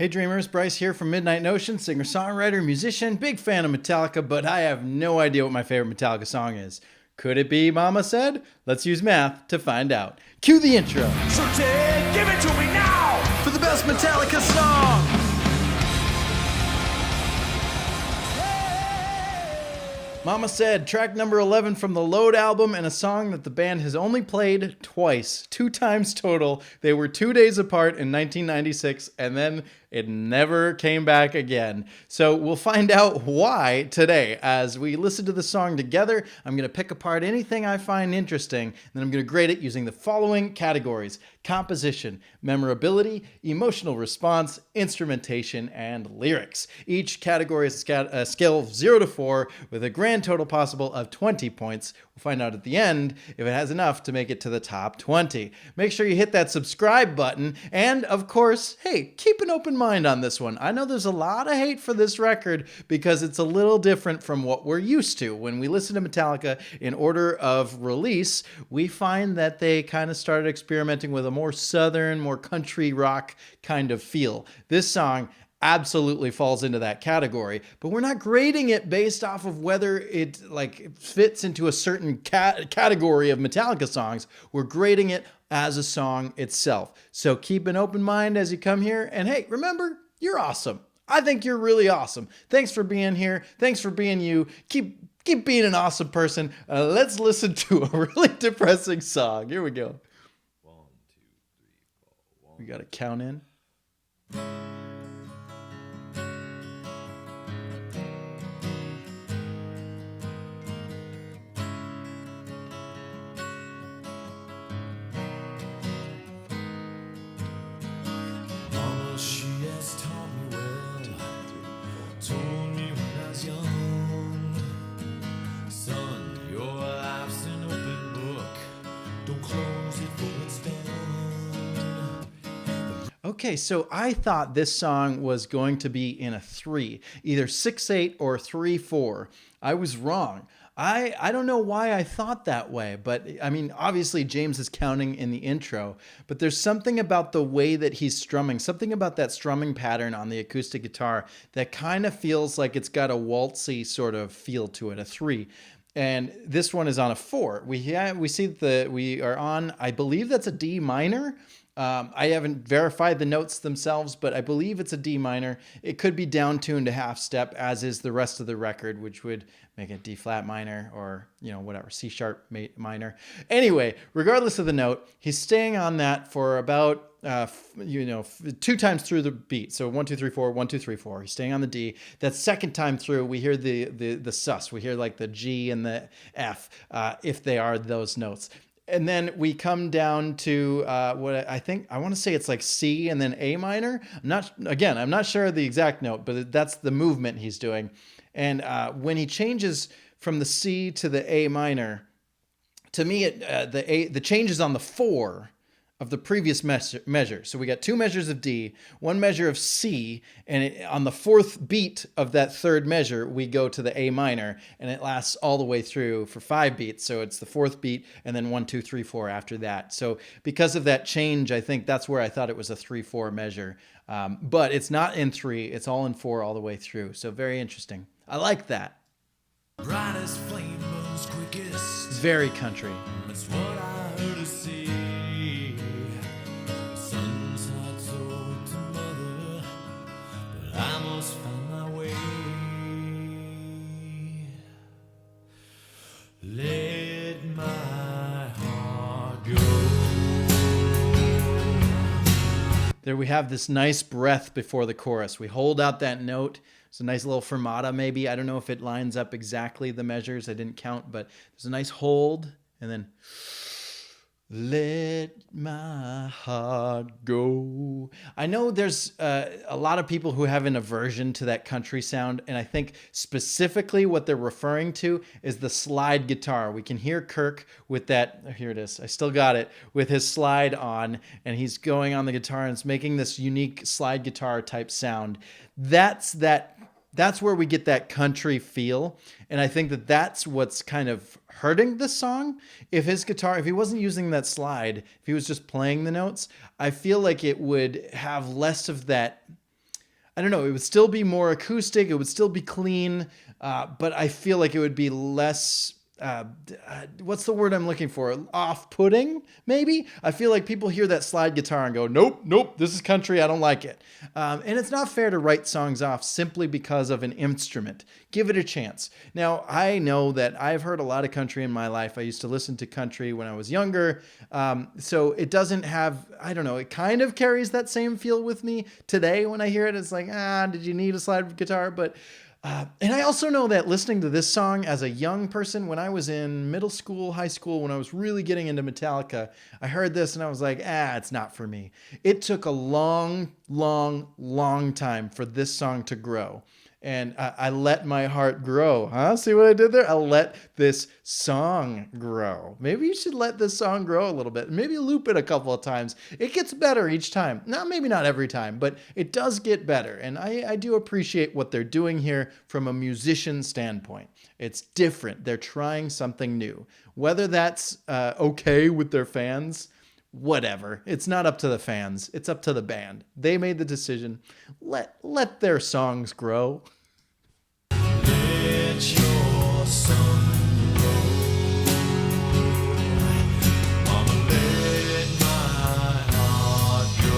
Hey dreamers, Bryce here from Midnight Notion, singer-songwriter, musician, big fan of Metallica, but I have no idea what my favorite Metallica song is. Could it be Mama Said? Let's use math to find out. Cue the intro. So Ted, give it to me now! For the best Metallica song! Mama Said, track number 11 from the Load album, and a song that the band has only played twice, 2 times total. They were 2 days apart in 1996, and then it never came back again. So we'll find out why today. As we listen to the song together, I'm going to pick apart anything I find interesting, and then I'm going to grade it using the following categories: composition, memorability, emotional response, instrumentation, and lyrics. Each category is a scale of 0 to 4 with a grand total possible of 20 points. We'll find out at the end if it has enough to make it to the top 20. Make sure you hit that subscribe button, and of course, hey, keep an open mind on this one. I know there's a lot of hate for this record because it's a little different from what we're used to. When we listen to Metallica in order of release, we find that they kind of started experimenting with a more southern, more country rock kind of feel. This song absolutely falls into that category, but we're not grading it based off of whether it fits into a certain category of Metallica songs. We're grading it as a song itself. So keep an open mind as you come here, and hey, remember, you're awesome. I think you're really awesome. Thanks for being here. Thanks for being you. Keep being an awesome person. Let's listen to a really depressing song. Here we go. 1, 2, 3, 4. We got to count in. Mama, she has taught me well. Told me when I was young, son, your life's an open book. Don't close it for it's done. Okay, so I thought this song was going to be in a 3, either 6/8 or 3/4. I was wrong. I don't know why I thought that way, but I mean, obviously James is counting in the intro, but there's something about the way that he's strumming, something about that strumming pattern on the acoustic guitar that kind of feels like it's got a waltzy sort of feel to it, a 3. And this one is on a 4. We see that we are on, I believe that's a D minor. I haven't verified the notes themselves, but I believe it's a D minor. It could be down tuned a half step, as is the rest of the record, which would make it D flat minor or, whatever, C sharp minor. Anyway, regardless of the note, he's staying on that for about 2 times through the beat. So 1, 2, 3, 4, 1, 2, 3, 4. He's staying on the D. That second time through, we hear the sus. We hear like the G and the F, if they are those notes. And then we come down to what I want to say it's like C and then A minor. I'm not sure of the exact note, but that's the movement he's doing. And when he changes from the C to the A minor, to me, the change is on the 4 of the previous measure. So we got 2 measures of D, 1 measure of C, and on the 4th beat of that 3rd measure, we go to the A minor, and it lasts all the way through for 5 beats. So it's the 4th beat, and then 1, 2, 3, 4 after that. So because of that change, I think that's where I thought it was a 3/4 measure. But it's not in 3, it's all in 4 all the way through. So very interesting. I like that. Brightest flame burns quickest. Very country. That's what I heard her say. Son's heart told to mother, but I must find my way. Let my heart go. There we have this nice breath before the chorus. We hold out that note. It's a nice little fermata maybe. I don't know if it lines up exactly the measures. I didn't count, but there's a nice hold. And then, let my heart go. I know there's a lot of people who have an aversion to that country sound, and I think specifically what they're referring to is the slide guitar. We can hear Kirk with that, here it is, I still got it, with his slide on, and he's going on the guitar, and it's making this unique slide guitar type sound. That's where we get that country feel. And I think that's what's kind of hurting the song. If he wasn't using that slide, if he was just playing the notes, I feel like it would have less of that I don't know, it would still be more acoustic, it would still be clean, but I feel like it would be less, what's the word I'm looking for? Off-putting, maybe? I feel like people hear that slide guitar and go, nope, nope, this is country, I don't like it. And it's not fair to write songs off simply because of an instrument. Give it a chance. Now, I know that I've heard a lot of country in my life. I used to listen to country when I was younger. So it doesn't have, I don't know, it kind of carries that same feel with me today when I hear it. It's like, did you need a slide guitar? But and I also know that listening to this song as a young person, when I was in middle school, high school, when I was really getting into Metallica, I heard this and I was like, it's not for me. It took a long, long, long time for this song to grow. And I let my heart grow. See what I did there? I let this song grow. Maybe you should let this song grow a little bit. Maybe loop it a couple of times. It gets better each time. Now, maybe not every time, but it does get better. And I do appreciate what they're doing here from a musician standpoint. It's different. They're trying something new. Whether that's okay with their fans, whatever. It's not up to the fans. It's up to the band. They made the decision. Let their songs grow. Let your sun grow. Mama, let my heart go.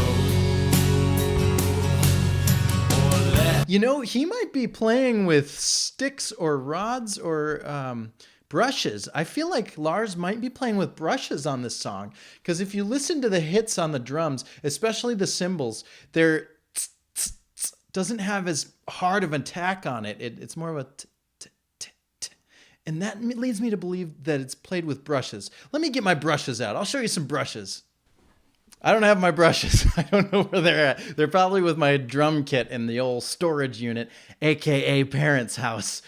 Or let You know, he might be playing with sticks or rods or brushes. I feel like Lars might be playing with brushes on this song, because if you listen to the hits on the drums, especially the cymbals, they're doesn't have as hard of an attack on it. It's more of a and that leads me to believe that it's played with brushes. Let me get my brushes out. I'll show you some brushes. I don't have my brushes. I don't know where they're at. They're probably with my drum kit in the old storage unit, aka parents' house.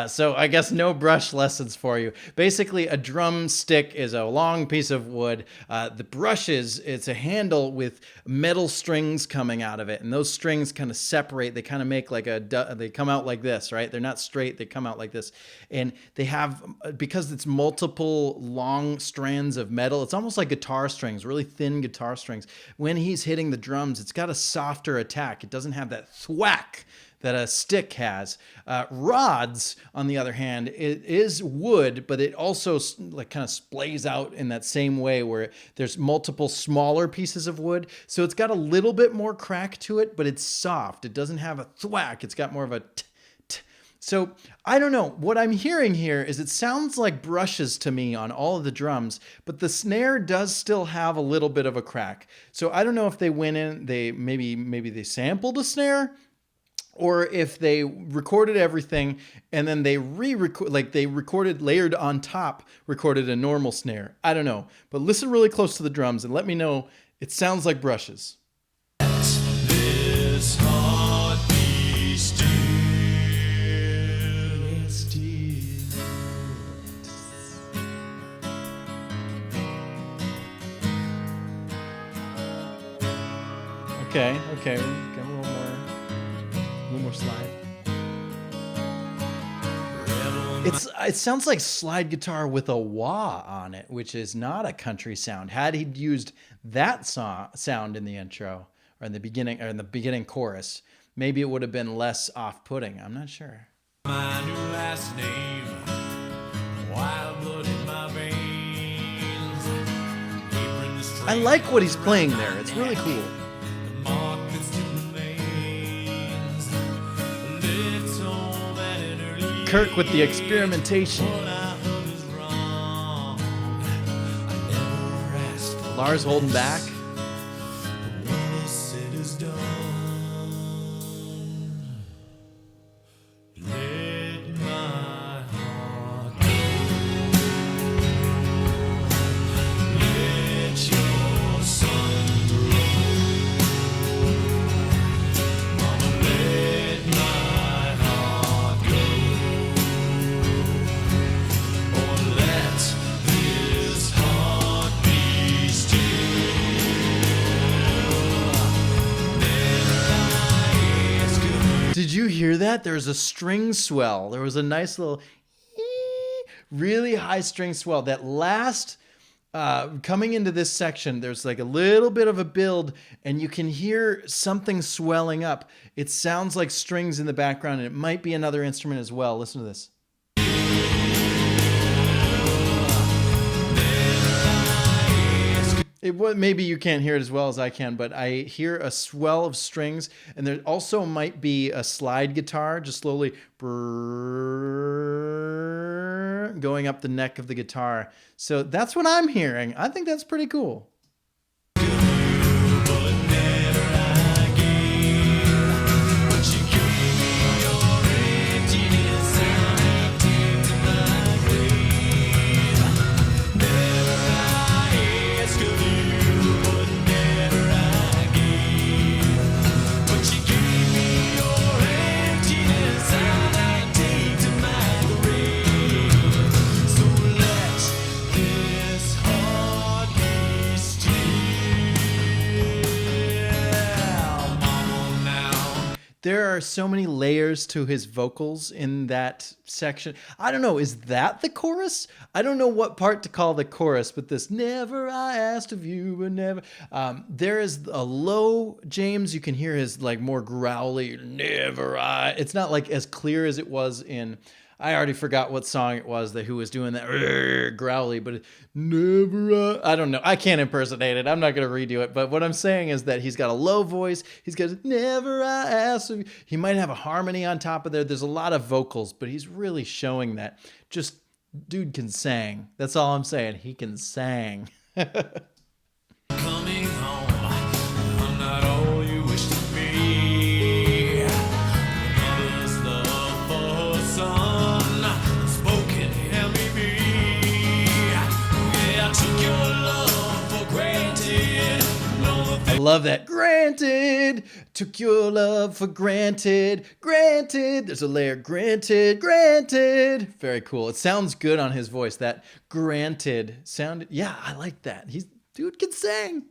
So I guess no brush lessons for you. Basically, a drum stick is a long piece of wood. The brushes, it's a handle with metal strings coming out of it, and those strings kind of separate. They kind of make like they come out like this, right? They're not straight. They come out like this, and they have, because it's multiple long strands of metal. It's almost like guitar strings, really thin guitar strings. When he's hitting the drums, it's got a softer attack. It doesn't have that thwack that a stick has. Rods, on the other hand, it is wood, but it also like kind of splays out in that same way where there's multiple smaller pieces of wood. So it's got a little bit more crack to it, but it's soft. It doesn't have a thwack. It's got more of a So I don't know. What I'm hearing here is it sounds like brushes to me on all of the drums, but the snare does still have a little bit of a crack. So I don't know if they went in, maybe they sampled a snare, or if they recorded everything and then they recorded layered on top, recorded a normal snare. I don't know. But listen really close to the drums and let me know. It sounds like brushes. this heart be still. Okay, got a little more slide. It sounds like slide guitar with a wah on it, which is not a country sound. Had he used that sound in the intro or in the beginning chorus, maybe it would have been less off-putting. I'm not sure. My new last name, wild blood in my veins. Apron the string I like what he's playing there. It's really cool. the mark that still remains. Little that it early Kirk with the experimentation. what I heard is wrong. I never asked for Lars holding back. when he said is done. Let my heart go. Let your sun grow. Mama, let my heart go. Or let this heart be still. Never I ask of you. Did you hear that? There was a string swell. There was a nice little really high string swell. That last coming into this section, there's like a little bit of a build, and you can hear something swelling up. It sounds like strings in the background, and it might be another instrument as well. Listen to this. Maybe you can't hear it as well as I can, but I hear a swell of strings, and there also might be a slide guitar just slowly going up the neck of the guitar. So that's what I'm hearing. I think that's pretty cool. There are so many layers to his vocals in that section. I don't know, is that the chorus? I don't know what part to call the chorus, but this never I asked of you, but never. There is a low James. You can hear his like more growly, never I. It's not like as clear as it was in, I already forgot what song it was that who was doing that growly, but never. I don't know. I can't impersonate it. I'm not going to redo it. But what I'm saying is that he's got a low voice. He's got never I asked of you. He might have a harmony on top of there. There's a lot of vocals, but he's really showing that just dude can sing. That's all I'm saying. He can sing. Coming home, I'm not all you wish to be. Mother's love for her son, spoken MVP. Yeah, I took your love for granted. I love that. Granted, took your love for granted. Granted, there's a layer. Granted, granted. Very cool. It sounds good on his voice. That granted sounded. Yeah, I like that. Dude can sing.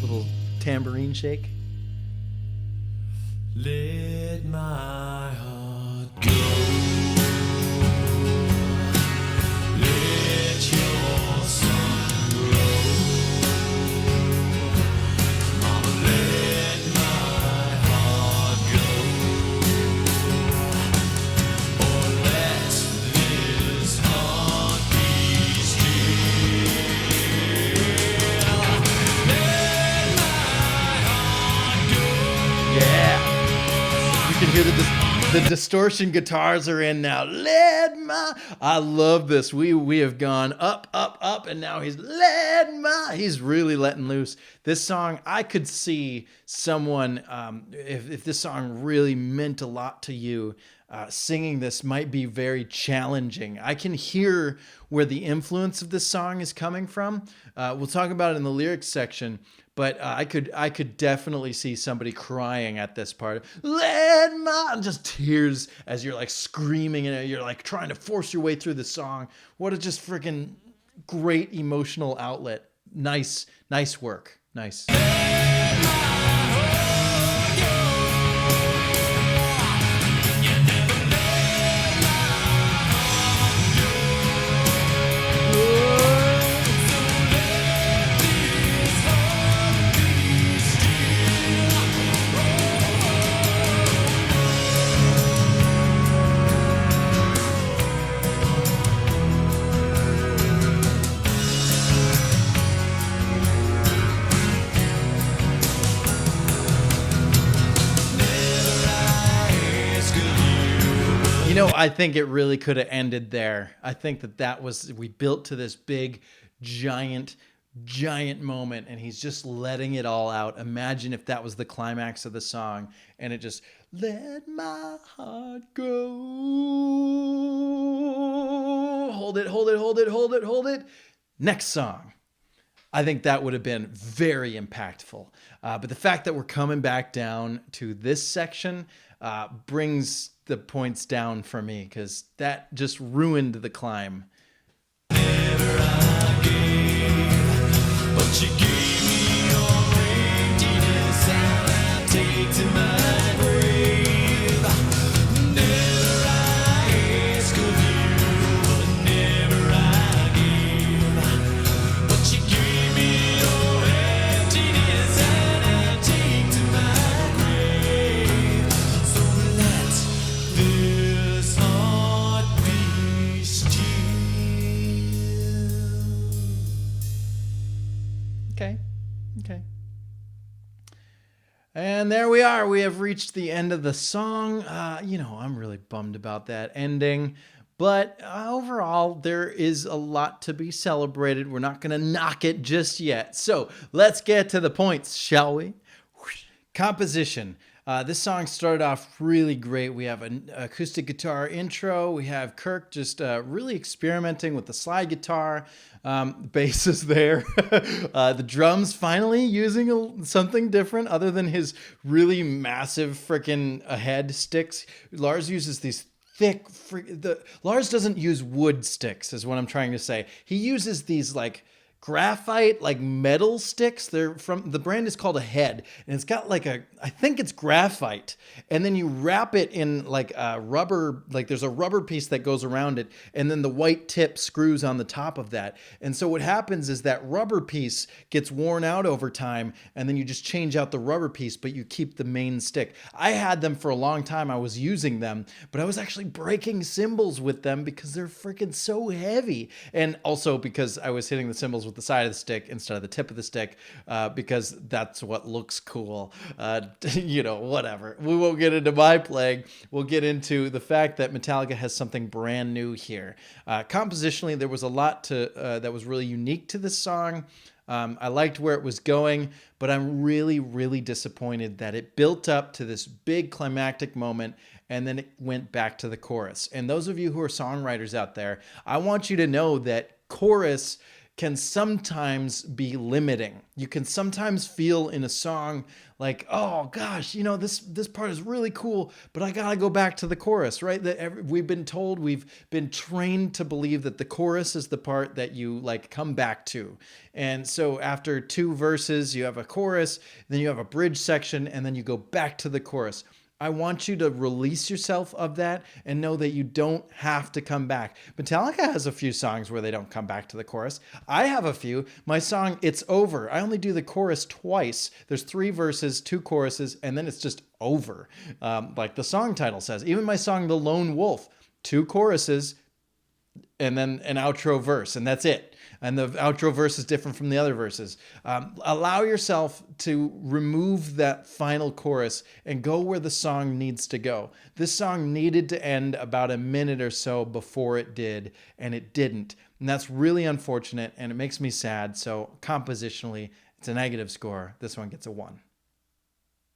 Little tambourine shake. Let my heart go. Let your sun grow. Mama, let my heart go. Or let this heart be still. Let my heart go. Yeah. You can hear the distortion guitars are in now. I love this. We have gone up, up, up, and now he's really letting loose. This song, I could see someone, if this song really meant a lot to you, singing this might be very challenging. I can hear where the influence of this song is coming from. We'll talk about it in the lyrics section. But I could definitely see somebody crying at this part. Just tears as you're like screaming and you're like trying to force your way through the song. What a just freaking great emotional outlet. Nice work. Nice. You know, I think it really could have ended there. I think we built to this big, giant moment, and he's just letting it all out. Imagine if that was the climax of the song, and it just, let my heart go. Hold it, hold it, hold it, hold it, hold it. Next song. I think that would have been very impactful. But the fact that we're coming back down to this section brings the points down for me, because that just ruined the climb. Never I gave, but you gave me your emptiness. to my grave. Never I ask of you, but never I give. But you gave me your emptiness, and I take to my grave. So let this heart be still. Okay. Okay. And there we are. We have reached the end of the song. I'm really bummed about that ending. But overall, there is a lot to be celebrated. We're not going to knock it just yet. So let's get to the points, shall we? Composition. This song started off really great. We have an acoustic guitar intro. We have Kirk just really experimenting with the slide guitar. Bass is there. The drums finally using something different other than his really massive freaking head sticks. Lars uses these thick. Lars doesn't use wood sticks, is what I'm trying to say. He uses these like graphite, like metal sticks. They're from, the brand is called a Head, and it's got like I think it's graphite, and then you wrap it in like a rubber, like there's a rubber piece that goes around it, and then the white tip screws on the top of that. And so what happens is that rubber piece gets worn out over time, and then you just change out the rubber piece, but you keep the main stick. I had them for a long time. I was using them, but I was actually breaking cymbals with them because they're freaking so heavy. And also because I was hitting the cymbals with the side of the stick instead of the tip of the stick, because that's what looks cool. Whatever. We won't get into my playing. We'll get into the fact that Metallica has something brand new here. Compositionally, there was a lot that was really unique to this song. I liked where it was going, but I'm really, really disappointed that it built up to this big climactic moment and then it went back to the chorus. And those of you who are songwriters out there, I want you to know that chorus can sometimes be limiting. You can sometimes feel in a song like, oh gosh, this part is really cool, but I gotta go back to the chorus, right? We've been told, we've been trained to believe that the chorus is the part that you like come back to. And so after 2 verses, you have a chorus, then you have a bridge section, and then you go back to the chorus. I want you to release yourself of that and know that you don't have to come back. Metallica has a few songs where they don't come back to the chorus. I have a few. My song, It's Over, I only do the chorus twice. There's 3 verses, 2 choruses, and then it's just over. Like the song title says. Even my song, The Lone Wolf, 2 choruses, and then an outro verse, and that's it. And the outro verse is different from the other verses. Allow yourself to remove that final chorus and go where the song needs to go. This song needed to end about a minute or so before it did, and it didn't. And that's really unfortunate, and it makes me sad. So compositionally, it's a negative score. This one gets a 1.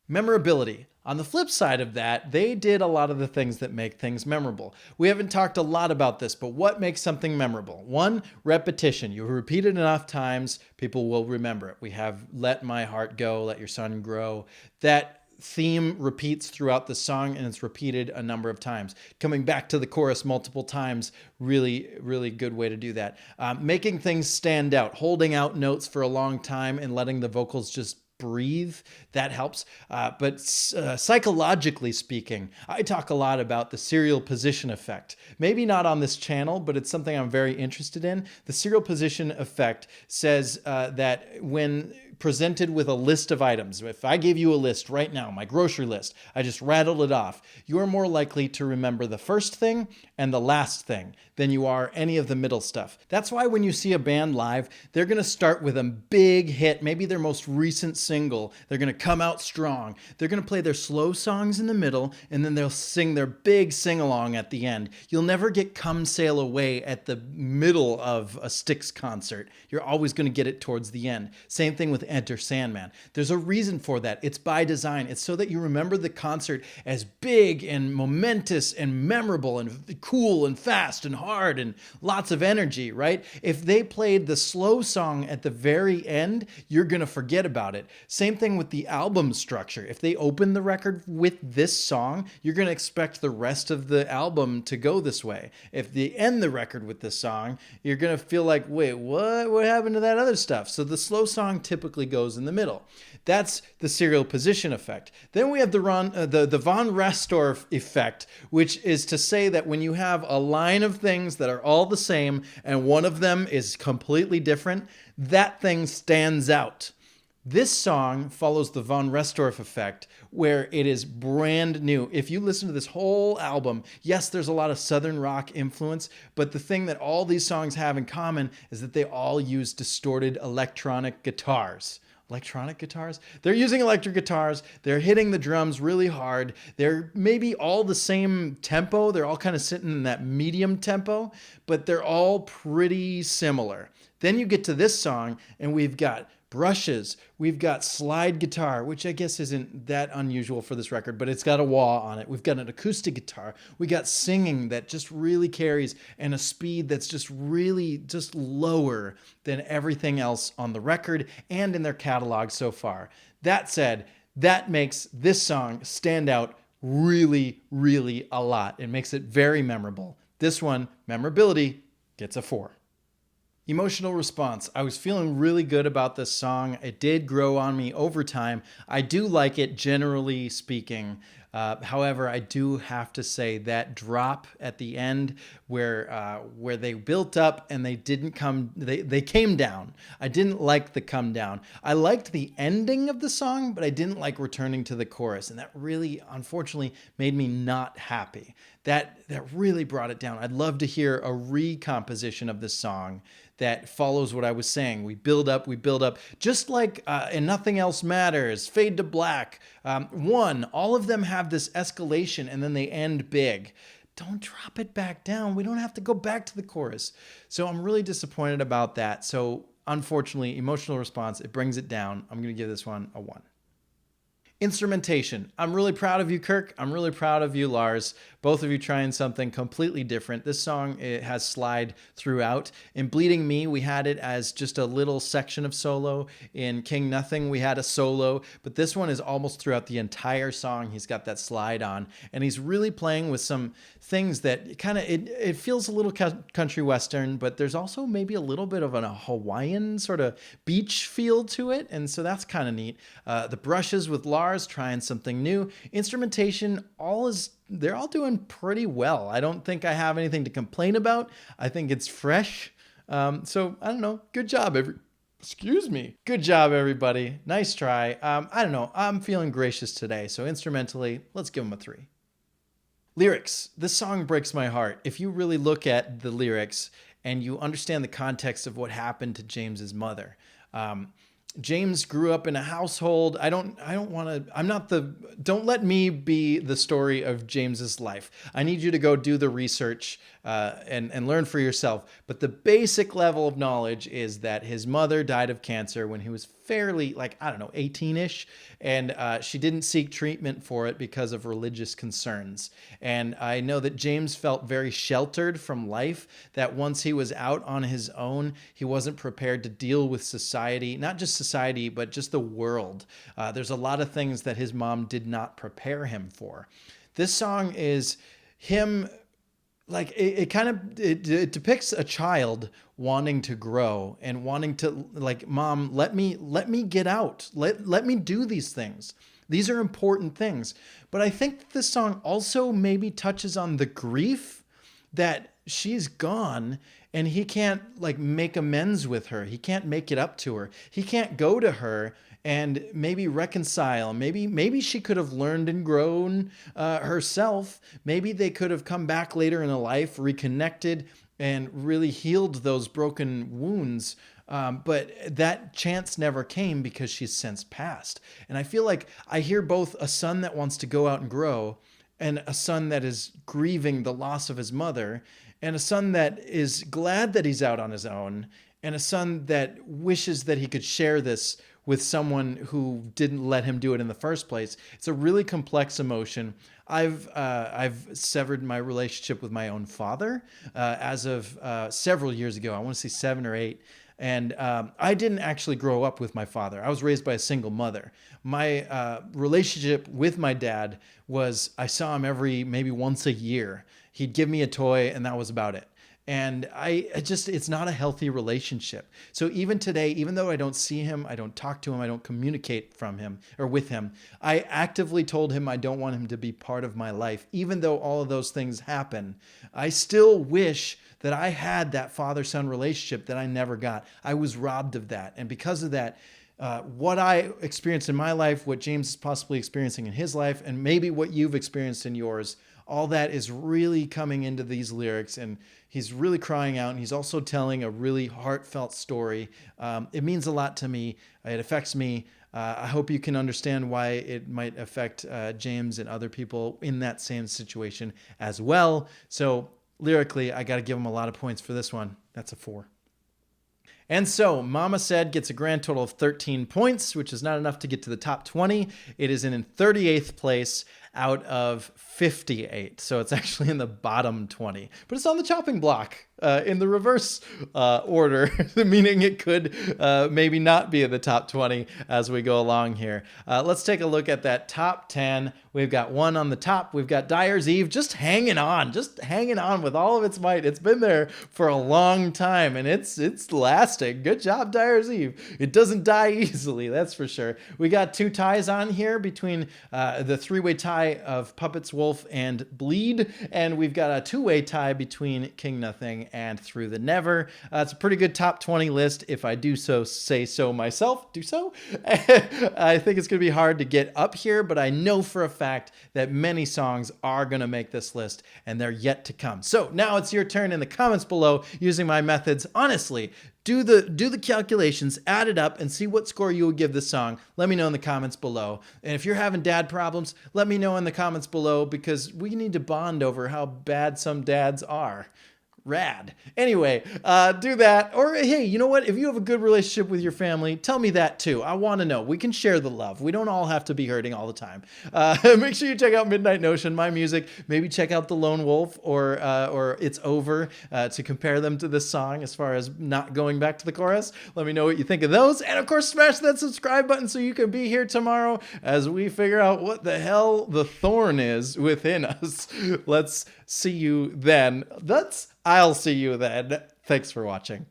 Memorability. On the flip side of that, they did a lot of the things that make things memorable. We haven't talked a lot about this, but what makes something memorable? 1, repetition. You repeat it enough times, people will remember it. We have Let My Heart Go, Let Your Sun Grow. That theme repeats throughout the song, and it's repeated a number of times. Coming back to the chorus multiple times, really, really good way to do that. Making things stand out, holding out notes for a long time and letting the vocals just breathe, that helps. But psychologically speaking, I talk a lot about the serial position effect. Maybe not on this channel, but it's something I'm very interested in. The serial position effect says that when presented with a list of items, if I gave you a list right now, my grocery list, I just rattled it off, you're more likely to remember the first thing and the last thing than you are any of the middle stuff. That's why when you see a band live, they're going to start with a big hit, maybe their most recent single. They're going to come out strong. They're going to play their slow songs in the middle, and then they'll sing their big sing-along at the end. You'll never get Come Sail Away at the middle of a Styx concert. You're always going to get it towards the end. Same thing with Enter Sandman. There's a reason for that. It's by design. It's so that you remember the concert as big and momentous and memorable and cool and fast and hard and lots of energy, right? If they played the slow song at the very end, you're going to forget about it. Same thing with the album structure. If they open the record with this song, you're going to expect the rest of the album to go this way. If they end the record with this song, you're going to feel like, wait, what happened to that other stuff? So the slow song typically goes in the middle. That's the serial position effect. Then we have the von Rastorff effect, which is to say that when you have a line of things that are all the same and one of them is completely different, that thing stands out. This song follows the von Rastorff effect, where it is brand new. If you listen to this whole album, yes, there's a lot of Southern rock influence, but the thing that all these songs have in common is that they all use distorted electronic guitars. Electronic guitars? They're using electric guitars. They're hitting the drums really hard. They're maybe all the same tempo. They're all kind of sitting in that medium tempo, but they're all pretty similar. Then you get to this song, and we've got brushes. We've got slide guitar, which I guess isn't that unusual for this record, but it's got a wah on it. We've got an acoustic guitar. We got singing that just really carries, and a speed that's just really just lower than everything else on the record and in their catalog so far. That said, that makes this song stand out really, really a lot. It makes it very memorable. This one, Memorability, gets a 4. Emotional response. I was feeling really good about this song. It did grow on me over time. I do like it, generally speaking. However, I do have to say that drop at the end where they built up and they didn't come, they came down. I didn't like the come down. I liked the ending of the song, but I didn't like returning to the chorus. And that really, unfortunately, made me not happy. That really brought it down. I'd love to hear a recomposition of this song that follows what I was saying. We build up, just like in Nothing Else Matters, Fade to Black. All of them have this escalation and then they end big. Don't drop it back down. We don't have to go back to the chorus. So I'm really disappointed about that. So unfortunately, emotional response, it brings it down. I'm going to give this one a 1. Instrumentation. I'm really proud of you, Kirk. I'm really proud of you, Lars. Both of you trying something completely different. This song, it has slide throughout. In Bleeding Me, we had it as just a little section of solo. In King Nothing, we had a solo. But this one is almost throughout the entire song. He's got that slide on. And he's really playing with some things that kind of, it feels a little country western, but there's also maybe a little bit of a Hawaiian sort of beach feel to it. And so that's kind of neat. The brushes with Lars trying something new. Instrumentation, they're all doing pretty well. I don't think I have anything to complain about. I think it's fresh. So I don't know. Good job, Good job, everybody. Nice try. I don't know. I'm feeling gracious today. So instrumentally, let's give them a 3. Lyrics. This song breaks my heart. If you really look at the lyrics and you understand the context of what happened to James's mother, James grew up in a household. Don't let me be the story of James's life. I need you to go do the research and learn for yourself. But the basic level of knowledge is that his mother died of cancer when he was fairly, 18-ish. And she didn't seek treatment for it because of religious concerns. And I know that James felt very sheltered from life, that once he was out on his own, he wasn't prepared to deal with society, not just society, but just the world. There's a lot of things that his mom did not prepare him for. This song is him, it depicts a child wanting to grow and wanting to, Mom, let me get out. Let me do these things. These are important things. But I think this song also maybe touches on the grief that she's gone and he can't make amends with her. He can't make it up to her. He can't go to her and maybe reconcile. Maybe she could have learned and grown herself. Maybe they could have come back later in a life, reconnected, and really healed those broken wounds. But that chance never came because she's since passed. And I feel like I hear both a son that wants to go out and grow and a son that is grieving the loss of his mother, and a son that is glad that he's out on his own, and a son that wishes that he could share this with someone who didn't let him do it in the first place. It's a really complex emotion. I've severed my relationship with my own father as of several years ago. I want to say 7 or 8. And I didn't actually grow up with my father. I was raised by a single mother. My relationship with my dad was I saw him maybe once a year. He'd give me a toy and that was about it. And it's not a healthy relationship. So even today, even though I don't see him, I don't talk to him, I don't communicate from him or with him, I actively told him I don't want him to be part of my life. Even though all of those things happen, I still wish that I had that father-son relationship that I never got. I was robbed of that. And because of that, what I experienced in my life, what James is possibly experiencing in his life, and maybe what you've experienced in yours, all that is really coming into these lyrics, and he's really crying out, and he's also telling a really heartfelt story. It means a lot to me. It affects me. I hope you can understand why it might affect James and other people in that same situation as well. So lyrically, I got to give him a lot of points for this one. That's a 4. And so Mama Said gets a grand total of 13 points, which is not enough to get to the top 20. It is in 38th place out of 58. So it's actually in the bottom 20. But it's on the chopping block in the reverse order, meaning it could maybe not be in the top 20 as we go along here. Let's take a look at that top 10. We've got one on the top. We've got Dyer's Eve just hanging on with all of its might. It's been there for a long time, and it's lasting. Good job, Dyer's Eve. It doesn't die easily, that's for sure. We got 2 ties on here between the 3-way tie of Puppets, Wolf, and Bleed, and we've got a 2-way tie between King Nothing and Through the Never. It's a pretty good top 20 list, if I do so say so myself. I think it's going to be hard to get up here, but I know for a fact that many songs are going to make this list, and they're yet to come. So now it's your turn in the comments below using my methods. Honestly, do the calculations, add it up, and see what score you would give this song. Let me know in the comments below. And if you're having dad problems, let me know in the comments below, because we need to bond over how bad some dads are. Rad. Anyway, do that. Or hey, you know what? If you have a good relationship with your family, tell me that too. I want to know. We can share the love. We don't all have to be hurting all the time. Make sure you check out Midnight Notion, my music. Maybe check out The Lone Wolf or It's Over to compare them to this song as far as not going back to the chorus. Let me know what you think of those. And of course, smash that subscribe button so you can be here tomorrow as we figure out what the hell the thorn is within us. Let's see you then. I'll see you then. Thanks for watching.